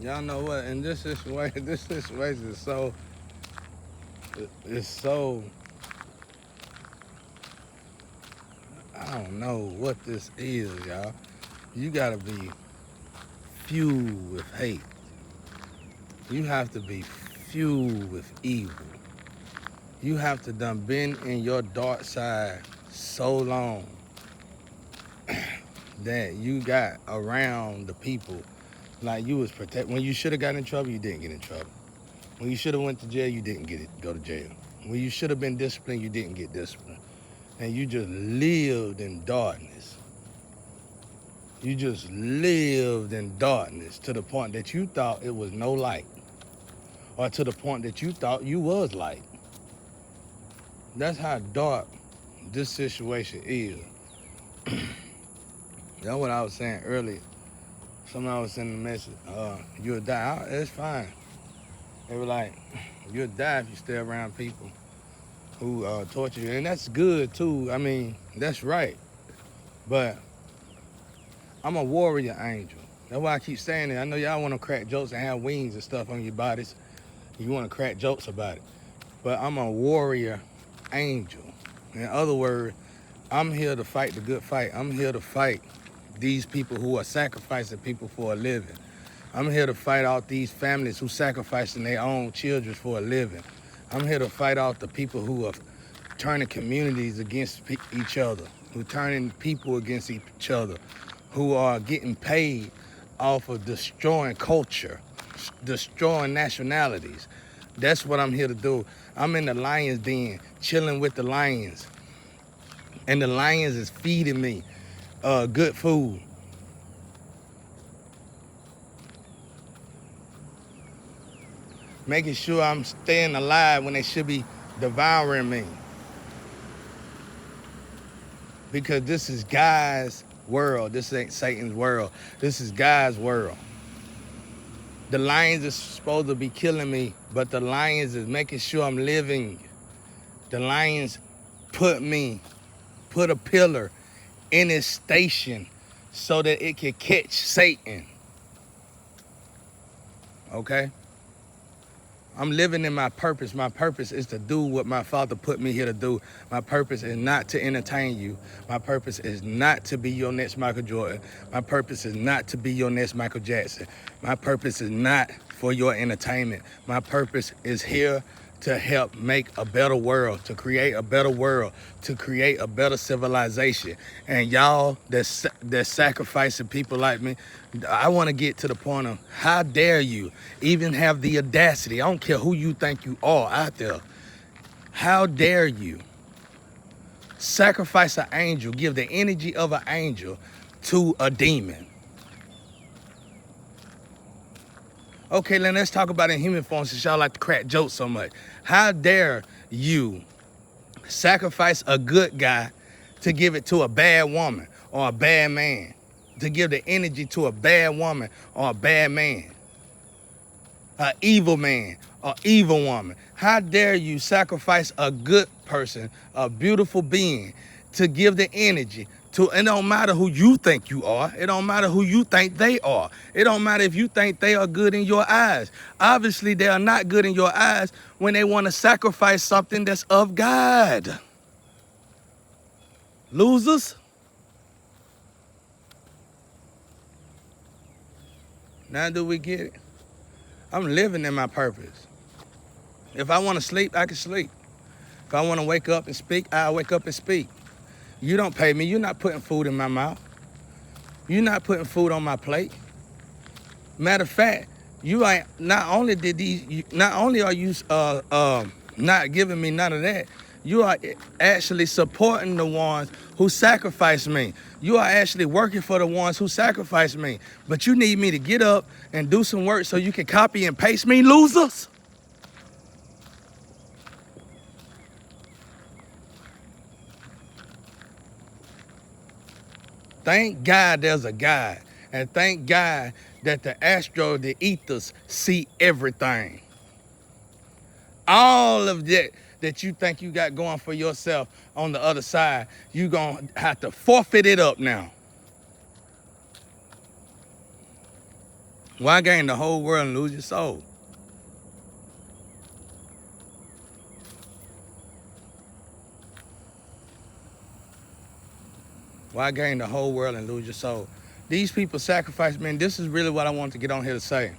Y'all know what? In this situation, this situation is so, it's so, I don't know what this is, y'all. You gotta be fueled with hate. You have to be fueled with evil. You have to done been in your dark side so long that you got around the people like you was protect. When you should have got in trouble, you didn't get in trouble. When you should have went to jail, you didn't go to jail. When you should have been disciplined, you didn't get disciplined. And you just lived in darkness. You just lived in darkness to the point that you thought it was no light, or to the point that you thought you was light. That's how dark this situation is. That's what I was saying earlier. Somebody was sending a message, you'll die. It's fine. They were like, you'll die if you stay around people who torture you. And that's good too. I mean, that's right. But I'm a warrior angel. That's why I keep saying it. I know y'all want to crack jokes and have wings and stuff on your bodies. You want to crack jokes about it. But I'm a warrior angel. In other words, I'm here to fight the good fight. I'm here to fight these people who are sacrificing people for a living. I'm here to fight out these families who sacrificing their own children for a living. I'm here to fight out the people who are turning communities against each other, who turning people against each other, who are getting paid off of destroying culture, destroying nationalities. That's what I'm here to do. I'm in the lion's den, chilling with the lions. And the lions is feeding me good food. Making sure I'm staying alive when they should be devouring me. Because this is God's world. This ain't Satan's world. This is God's world. The lions are supposed to be killing me, but the lions is making sure I'm living. The lions put a pillar in its station so that it can catch Satan. Okay? I'm living in my purpose. My purpose is to do what my Father put me here to do. My purpose is not to entertain you. My purpose is not to be your next Michael Jordan. My purpose is not to be your next Michael Jackson. My purpose is not for your entertainment. My purpose is here to help make a better world, to create a better world, to create a better civilization. And y'all that's sacrificing people like me, I want to get to the point of how dare you even have the audacity, I don't care who you think you are out there, how dare you sacrifice an angel, give the energy of an angel to a demon. Okay, then let's talk about it in human form since y'all like to crack jokes so much. How dare you sacrifice a good guy to give it to a bad woman or a bad man, to give the energy to a bad woman or a bad man, an evil man or evil woman? How dare you sacrifice a good person, a beautiful being, to give the energy to, it don't matter who you think you are. It don't matter who you think they are. It don't matter if you think they are good in your eyes. Obviously, they are not good in your eyes when they want to sacrifice something that's of God. Losers. Now do we get it? I'm living in my purpose. If I want to sleep, I can sleep. If I want to wake up and speak, I'll wake up and speak. You don't pay me. You're not putting food in my mouth. You're not putting food on my plate. Matter of fact, you ain't. Not only are you not giving me none of that, you are actually supporting the ones who sacrifice me. You are actually working for the ones who sacrifice me. But you need me to get up and do some work so you can copy and paste me, losers. Thank God there's a God. And thank God that the ethers see everything. All of that you think you got going for yourself on the other side, you gonna have to forfeit it up now. Why gain the whole world and lose your soul? Why gain the whole world and lose your soul? These people sacrifice, man. This is really what I want to get on here to say.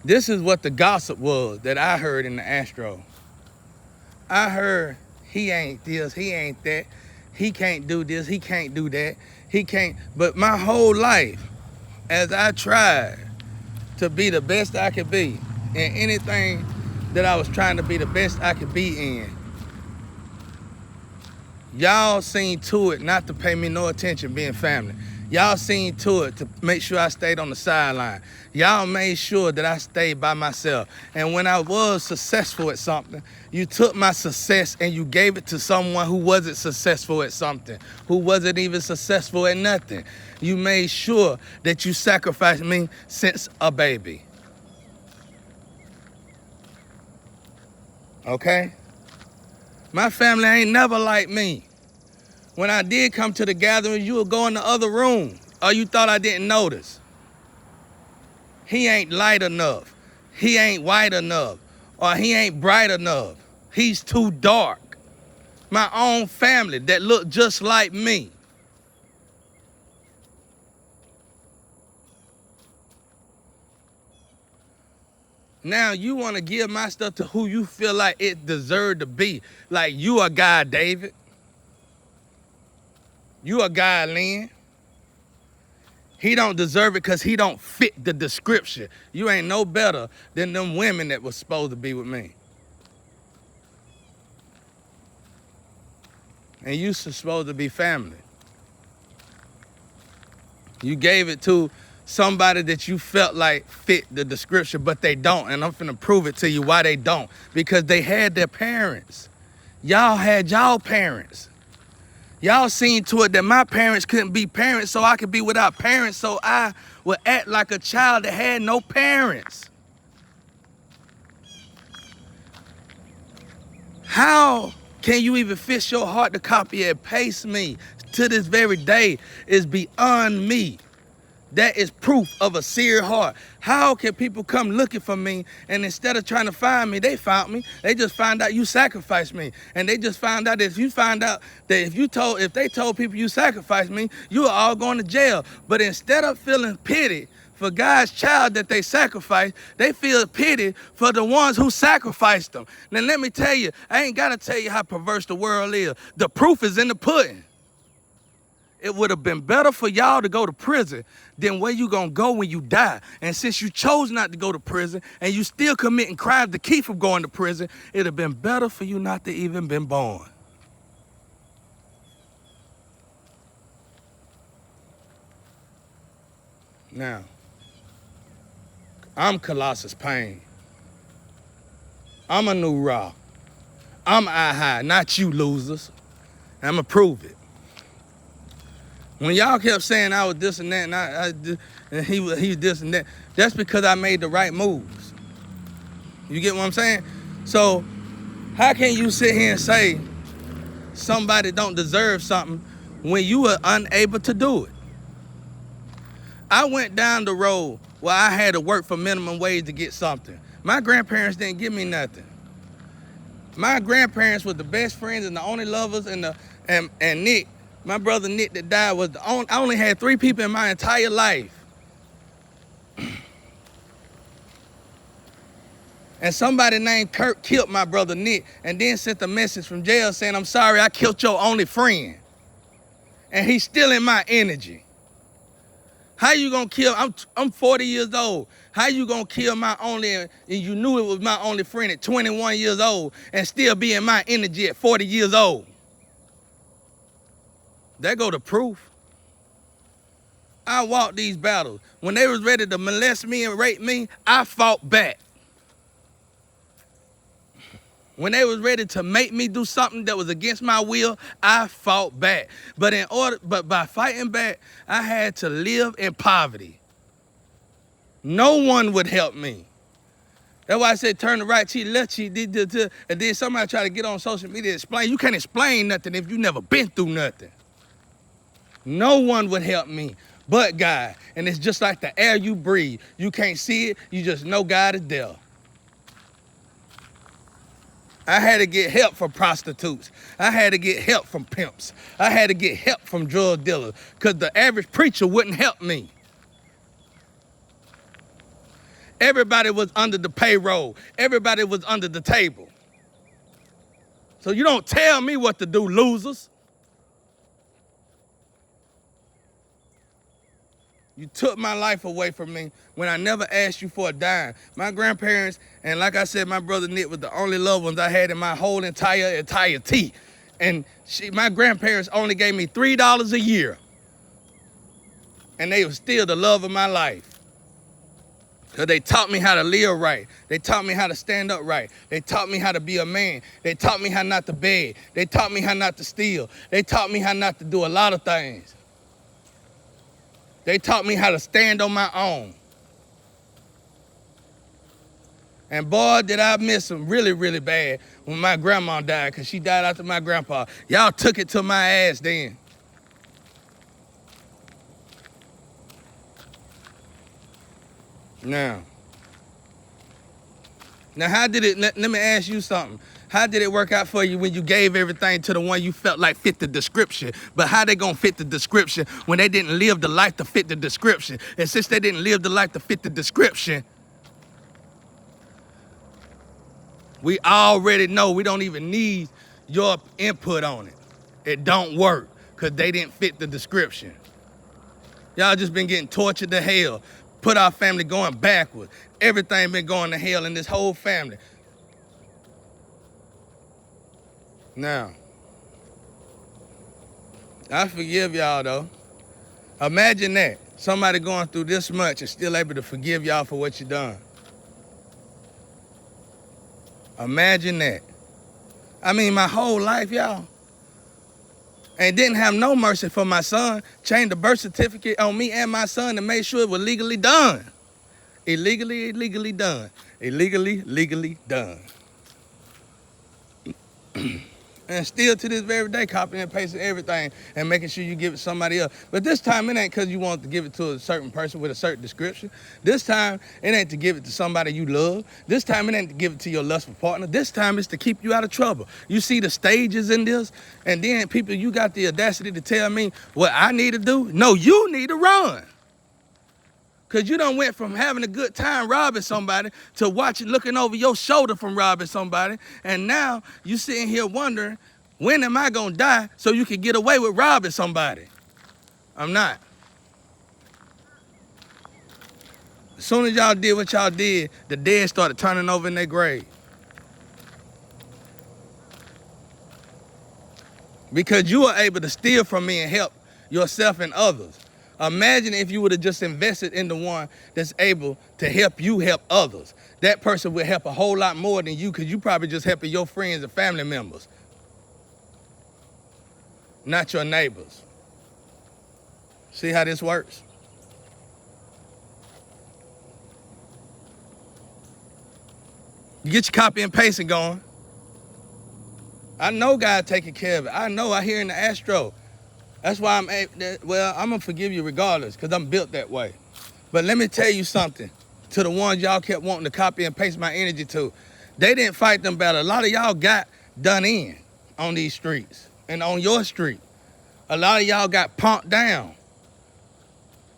This is what the gossip was that I heard in the Astro. I heard he ain't this, he ain't that. He can't do this, he can't do that. He can't. But my whole life, as I tried to be the best I could be in anything that I was trying to be the best I could be in, y'all seen to it not to pay me no attention being family. Y'all seen to it to make sure I stayed on the sideline. Y'all made sure that I stayed by myself. And when I was successful at something, you took my success and you gave it to someone who wasn't successful at something, who wasn't even successful at nothing. You made sure that you sacrificed me since a baby. Okay? My family ain't never like me. When I did come to the gathering, you would go in the other room, or you thought I didn't notice. He ain't light enough. He ain't white enough, or he ain't bright enough. He's too dark. My own family that look just like me. Now you want to give my stuff to who you feel like it deserved to be. Like you a guy, David. You a guy, Lynn. He don't deserve it because he don't fit the description. You ain't no better than them women that was supposed to be with me. And you supposed to be family. You gave it to somebody that you felt like fit the description, but they don't. And I'm finna prove it to you why they don't. Because they had their parents. Y'all had y'all parents. Y'all seen to it that my parents couldn't be parents, so I could be without parents, so I would act like a child that had no parents. How can you even fix your heart to copy and paste me to this very day is beyond me. That is proof of a sincere heart. How can people come looking for me and instead of trying to find me, they found me. They just found out you sacrificed me. And they just found out that if they told people you sacrificed me, you are all going to jail. But instead of feeling pity for God's child that they sacrificed, they feel pity for the ones who sacrificed them. Now let me tell you, I ain't got to tell you how perverse the world is. The proof is in the pudding. It would have been better for y'all to go to prison than where you gonna go when you die. And since you chose not to go to prison and you still committing crimes to keep from going to prison, it'd have been better for you not to even been born. Now, I'm Colossus Pain. I'm a new Raw. I'm I-High, not you losers. I'ma prove it. When y'all kept saying I was this and that, and he was this and that, that's because I made the right moves. You get what I'm saying? So how can you sit here and say somebody don't deserve something when you were unable to do it? I went down the road where I had to work for minimum wage to get something. My grandparents didn't give me nothing. My grandparents were the best friends and the only lovers, and Nick, my brother Nick that died, was I only had 3 people in my entire life. And somebody named Kirk killed my brother Nick and then sent a message from jail saying, I'm sorry, I killed your only friend. And he's stealing my energy. How you gonna kill, I'm 40 years old. How you gonna kill my only, and you knew it was my only friend at 21 years old and still be in my energy at 40 years old? There go the proof. I walked these battles. When they was ready to molest me and rape me, I fought back. When they was ready to make me do something that was against my will, I fought back. But by fighting back, I had to live in poverty. No one would help me. That's why I said turn the right cheek, left cheek, and then somebody try to get on social media and explain. You can't explain nothing if you never been through nothing. No one would help me. but God. And it's just like the air you breathe. You can't see it, you just know God is there. I had to get help from prostitutes. I had to get help from pimps. I had to get help from drug dealers because the average preacher wouldn't help me. Everybody was under the payroll. Everybody was under the table. So you don't tell me what to do, losers. You took my life away from me when I never asked you for a dime. My grandparents, and like I said, my brother Nick was the only loved ones I had in my whole entirety. And my grandparents only gave me $3 a year. And they were still the love of my life. Because they taught me how to live right. They taught me how to stand up right. They taught me how to be a man. They taught me how not to beg. They taught me how not to steal. They taught me how not to do a lot of things. They taught me how to stand on my own. And boy, did I miss them really, really bad when my grandma died, because she died after my grandpa. Y'all took it to my ass then. Now how did it, let me ask you something. How did it work out for you when you gave everything to the one you felt like fit the description? But how they gonna fit the description when they didn't live the life to fit the description? And since they didn't live the life to fit the description, we already know we don't even need your input on it. It don't work because they didn't fit the description. Y'all just been getting tortured to hell. Put our family going backwards. Everything been going to hell in this whole family. Now, I forgive y'all though. Imagine that. Somebody going through this much and still able to forgive y'all for what you done. Imagine that. I mean, my whole life, y'all. And didn't have no mercy for my son. Changed the birth certificate on me and my son and made sure it was legally done. Illegally done. Legally done. And still to this very day, copying and pasting everything and making sure you give it to somebody else. But this time, it ain't because you want to give it to a certain person with a certain description. This time, it ain't to give it to somebody you love. This time, it ain't to give it to your lustful partner. This time, it's to keep you out of trouble. You see the stages in this? And then, people, you got the audacity to tell me what I need to do? No, you need to run. Because you done went from having a good time robbing somebody to looking over your shoulder from robbing somebody. And now you sitting here wondering, when am I going to die so you can get away with robbing somebody? I'm not. As soon as y'all did what y'all did, the dead started turning over in their grave. Because you were able to steal from me and help yourself and others. Imagine if you would have just invested in the one that's able to help you help others. That person would help a whole lot more than you, because you probably just helping your friends and family members, not your neighbors. See how this works? You get your copy and pasting going. I know God taking care of it. I know. I hear in the Astro. That's why I'm going to forgive you regardless, because I'm built that way. But let me tell you something to the ones y'all kept wanting to copy and paste my energy to. They didn't fight them better. A lot of y'all got done in on these streets and on your street. A lot of y'all got punked down.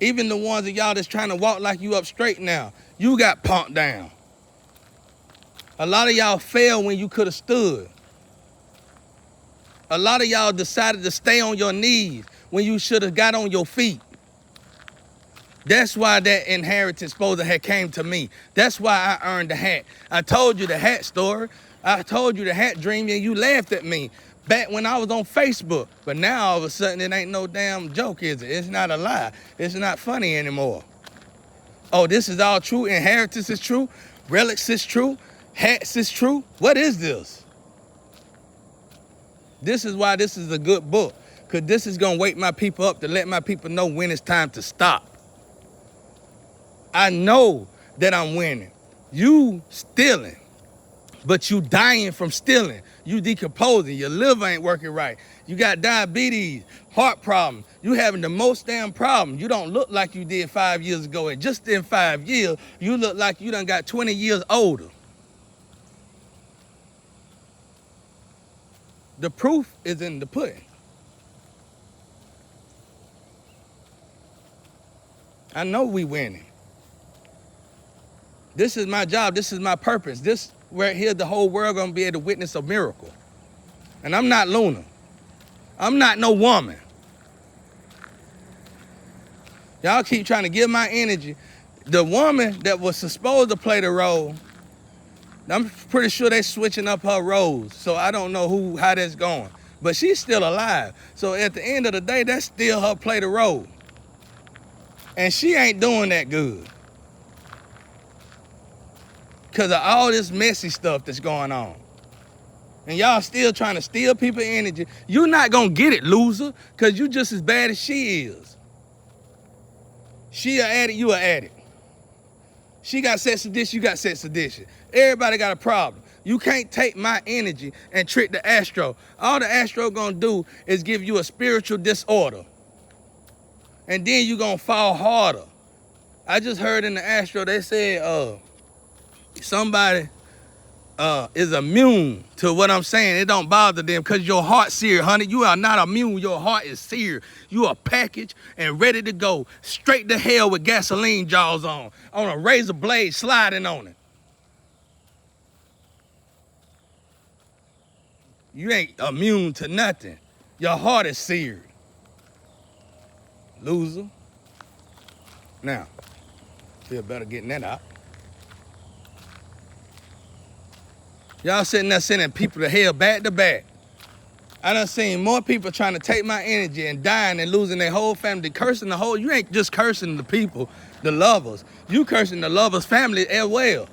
Even the ones of y'all that's trying to walk like you up straight now, you got punked down. A lot of y'all fell when you could have stood. A lot of y'all decided to stay on your knees when you should have got on your feet. That's why that inheritance supposed to have came to me. That's why I earned the hat. I told you the hat story. I told you the hat dream, and you laughed at me back when I was on Facebook. But now all of a sudden it ain't no damn joke, is it? It's not a lie. It's not funny anymore. Oh, this is all true. Inheritance is true. Relics is true. Hats is true. What is this? This is why this is a good book, because this is going to wake my people up to let my people know when it's time to stop. I know that I'm winning. You stealing, but you dying from stealing. You decomposing. Your liver ain't working right. You got diabetes, Heart problem. You having the most damn problem. You don't look like you did 5 years ago. And just in 5 years, you look like you done got 20 years older. The proof is in the pudding. I know we winning. This is my job. This is my purpose. This right here, the whole world gonna be able to witness a miracle. And I'm not Luna. I'm not no woman. Y'all keep trying to give my energy. The woman that was supposed to play the role, I'm pretty sure they switching up her roles. So I don't know how that's going. But she's still alive. So at the end of the day, that's still her play the role. And she ain't doing that good. Because of all this messy stuff that's going on. And y'all still trying to steal people's energy. You're not going to get it, loser, because you just as bad as she is. She an addict, you an addict. She got sex addiction, you got sex addiction. Everybody got a problem. You can't take my energy and trick the Astro. All the Astro gonna do is give you a spiritual disorder. And then you gonna fall harder. I just heard in the Astro, they said somebody is immune to what I'm saying. It don't bother them because your heart's seared, honey. You are not immune. Your heart is seared. You are packaged and ready to go straight to hell with gasoline jaws on a razor blade sliding on it. You ain't immune to nothing. Your heart is seared. Loser. Now, feel better getting that out. Y'all sitting there sending people to hell back to back. I done seen more people trying to take my energy and dying and losing their whole family, cursing the whole, you ain't just cursing the people, the lovers. You cursing the lovers' family as well.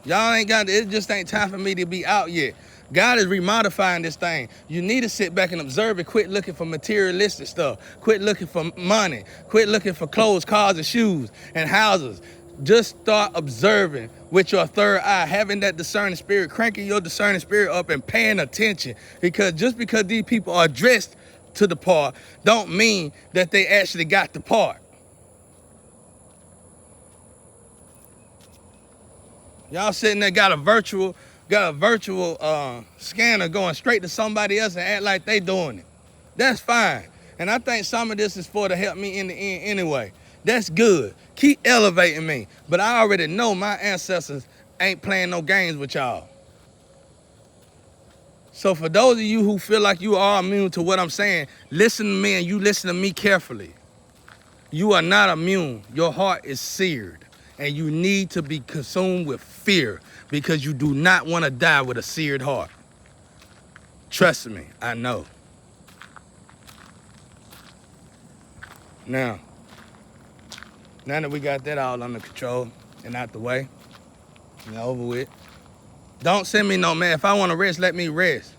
Y'all ain't got, it just ain't time for me to be out yet. God is remodifying this thing. You need to sit back and observe it. Quit looking for materialistic stuff. Quit looking for money. Quit looking for clothes, cars, and shoes, and houses. Just start observing with your third eye, having that discerning spirit, cranking your discerning spirit up and paying attention. Because just because these people are dressed to the part, don't mean that they actually got the part. Y'all sitting there got a virtual scanner going straight to somebody else and act like they doing it. That's fine. And I think some of this is for to help me in the end anyway. That's good. Keep elevating me. But I already know my ancestors ain't playing no games with y'all. So for those of you who feel like you are immune to what I'm saying, listen to me and you listen to me carefully. You are not immune. Your heart is seared. And you need to be consumed with fear because you do not want to die with a seared heart. Trust me, I know. Now that we got that all under control and out the way and over with, don't send me no man. If I want to rest, let me rest.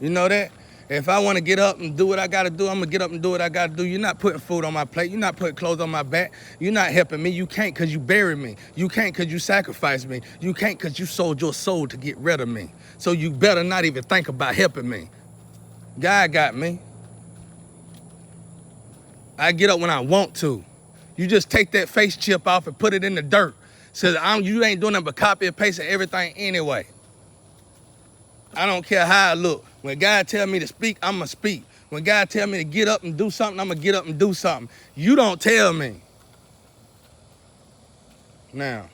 You know that? If I want to get up and do what I got to do, I'm going to get up and do what I got to do. You're not putting food on my plate. You're not putting clothes on my back. You're not helping me. You can't because you buried me. You can't because you sacrificed me. You can't because you sold your soul to get rid of me. So you better not even think about helping me. God got me. I get up when I want to. You just take that face chip off and put it in the dirt. So you ain't doing nothing but copy and paste everything anyway. I don't care how I look. When God tell me to speak, I'm going to speak. When God tell me to get up and do something, I'm going to get up and do something. You don't tell me. Now,